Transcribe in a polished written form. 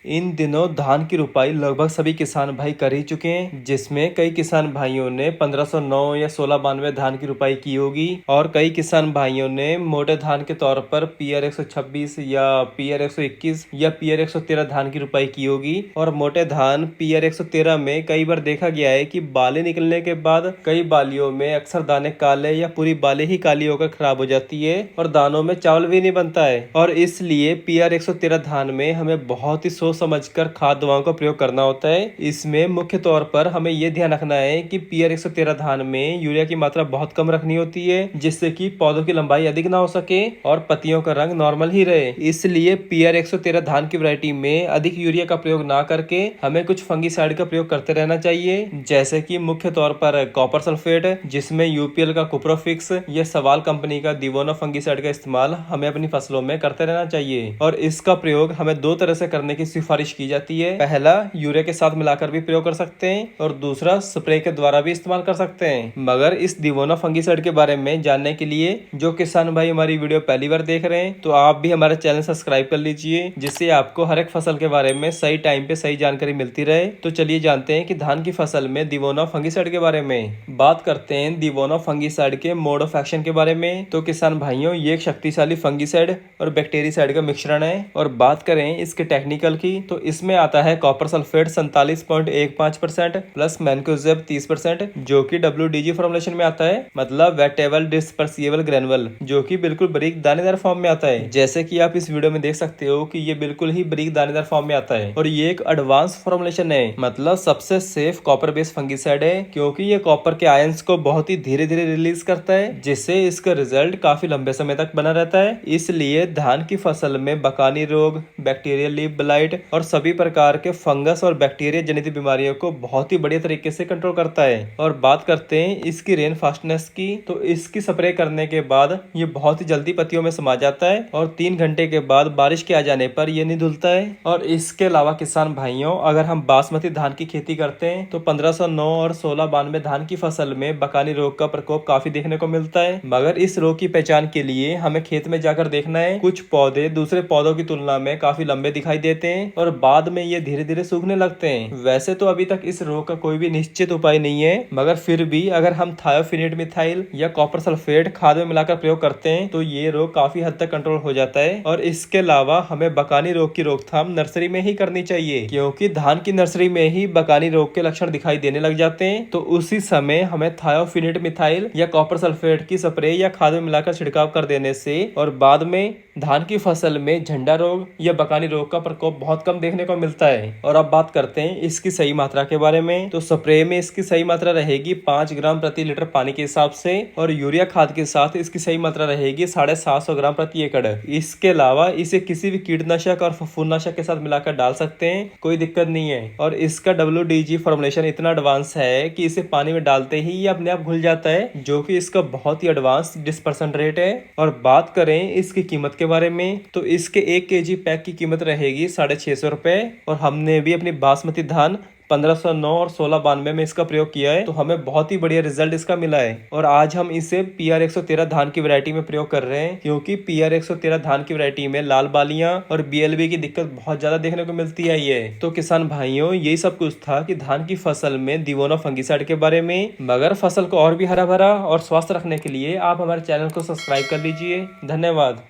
इन दिनों धान की रुपाई लगभग सभी किसान भाई कर ही चुके हैं, जिसमें कई किसान भाइयों ने 1509 या 1692 धान की रुपाई की होगी और कई किसान भाइयों ने मोटे धान के तौर पर पीआर 126 या पीआर 121 या पीआर 113 धान की रुपाई की होगी। और मोटे धान पीआर 113 में कई बार देखा गया है कि बाली निकलने के बाद कई बालियों में अक्सर दाने काले या पूरी बाली ही काली होकर खराब हो जाती है और दानों में चावल भी नहीं बनता है। और इसलिए पीआर 113 धान में हमें बहुत ही सोच समझकर खाद दवाओं का प्रयोग करना होता है। इसमें मुख्य तौर पर हमें यह ध्यान रखना है कि पीआर 113 धान में यूरिया की मात्रा बहुत कम रखनी होती है, जिससे कि पौधों की लंबाई अधिक ना हो सके और पत्तियों का रंग नॉर्मल ही रहे। इसलिए पीआर 113 धान की वैरायटी में अधिक यूरिया का प्रयोग ना करके हमें कुछ फंगीसाइड का प्रयोग करते रहना चाहिए, जैसे कि मुख्य तौर पर कॉपर सल्फेट, जिसमें यूपीएल का कुप्रोफिक्स या सवाल कंपनी का दिवोना फंगीसाइड का इस्तेमाल हमें अपनी फसलों में करते रहना चाहिए। और इसका प्रयोग हमें दो तरह से करने की सिफारिश की जाती है। पहला, यूरिया के साथ मिलाकर भी प्रयोग कर सकते हैं और दूसरा, स्प्रे के द्वारा भी इस्तेमाल कर सकते हैं। मगर इस दिवोना फंगीसाइड के बारे में जानने के लिए जो किसान भाई हमारी वीडियो पहली बार देख रहे हैं तो आप भी हमारा चैनल सब्सक्राइब कर लीजिए, जिससे आपको हर एक फसल के बारे में सही टाइम पे सही जानकारी मिलती रहे। तो चलिए जानते हैं कि धान की फसल में दिवोना फंगीसाइड के बारे में। बात करते हैं दिवोना फंगीसाइड के मोड ऑफ एक्शन के बारे में। तो किसान भाइयों, ये एक शक्तिशाली फंगीसाइड और बैक्टीरियासाइड का मिश्रण है। और बात करें इसके टेक्निकल की तो इसमें आता है कॉपर सल्फेट 47.15% प्लस मैंकोजेब 30%, जो कि WDG फॉर्मुलेशन में आता है, मतलब वेटेबल डिस्पर्सिबल ग्रेनुअल, जो कि बिल्कुल बारीक दानेदार फॉर्म में आता है। जैसे कि आप इस वीडियो में देख सकते हो कि ये बिल्कुल ही बारीक दानेदार फॉर्म में आता है और ये एक एडवांस फॉर्मुलेशन है, मतलब सबसे सेफ कॉपर बेस्ड फंगीसाइड है, क्योंकि ये कॉपर के आयंस को बहुत ही धीरे धीरे रिलीज करता है, जिससे इसका रिजल्ट काफी लंबे समय तक बना रहता है। इसलिए धान की फसल में बकानी रोग, बैक्टीरियल लीफ ब्लाइट और सभी प्रकार के फंगस और बैक्टीरिया जनित बीमारियों को बहुत ही बढ़िया तरीके से कंट्रोल करता है। और बात करते हैं इसकी रेन फास्टनेस की, तो इसकी स्प्रे करने के बाद ये बहुत ही जल्दी पत्तियों में समा जाता है और 3 घंटे के बाद बारिश के आ जाने पर ये नहीं धुलता है। और इसके अलावा किसान भाइयों, अगर हम बासमती धान की खेती करते हैं तो 1509 और 1692 धान की फसल में बकानी रोग का प्रकोप काफी देखने को मिलता है। मगर इस रोग की पहचान के लिए हमें खेत में जाकर देखना है। कुछ पौधे दूसरे पौधों की तुलना में काफी लंबे दिखाई देते हैं और बाद में ये धीरे धीरे सूखने लगते हैं। वैसे तो अभी तक इस रोग का कोई भी निश्चित उपाय नहीं है, मगर फिर भी अगर हम थायोफिनेट मिथाइल या कॉपर सल्फेट खाद में मिलाकर प्रयोग करते हैं तो ये रोग काफी हद तक कंट्रोल हो जाता है। और इसके अलावा हमें बकानी रोग की रोकथाम नर्सरी में ही करनी चाहिए, क्योंकि धान की नर्सरी में ही बकानी रोग के लक्षण दिखाई देने लग जाते हैं। तो उसी समय हमें थायोफिनेट मिथाइल या कॉपर सल्फेट की स्प्रे या खाद में मिलाकर छिड़काव कर देने से और बाद में धान की फसल में झंडा रोग या बकानी रोग का प्रकोप बहुत कम देखने को मिलता है। और अब बात करते हैं इसकी सही मात्रा के बारे में। तो स्प्रे में इसकी सही मात्रा रहेगी 5 ग्राम प्रति लीटर पानी के हिसाब से और यूरिया खाद के साथ इसकी सही मात्रा रहेगी 750 ग्राम प्रति एकड़। इसके अलावा इसे किसी भी कीटनाशक और फफूंदनाशक के साथ मिलाकर डाल सकते हैं, कोई दिक्कत नहीं है। और इसका WDG फॉर्मुलेशन इतना एडवांस है कि इसे पानी में डालते ही ये अपने आप घुल जाता है, जो कि इसका बहुत ही एडवांस डिस्पर्सन रेट है। और बात करें इसकी कीमत के बारे में तो इसके 1 kg पैक की कीमत रहेगी 650 रुपए। और हमने भी अपनी बासमती धान 1509 और 1692 में इसका प्रयोग किया है, तो हमें बहुत ही बढ़िया रिजल्ट इसका मिला है। और आज हम इसे पीआर 113 धान की वैरायटी में प्रयोग कर रहे हैं, क्योंकि पीआर 113 धान की वैरायटी में लाल बालियां और BLB की दिक्कत बहुत ज्यादा देखने को मिलती है। ये तो किसान भाइयों, यही सब कुछ था कि धान की फसल में दिवोना फंगीसाइड के बारे में। मगर फसल को और भी हरा भरा और स्वस्थ रखने के लिए आप हमारे चैनल को सब्सक्राइब कर लीजिए। धन्यवाद।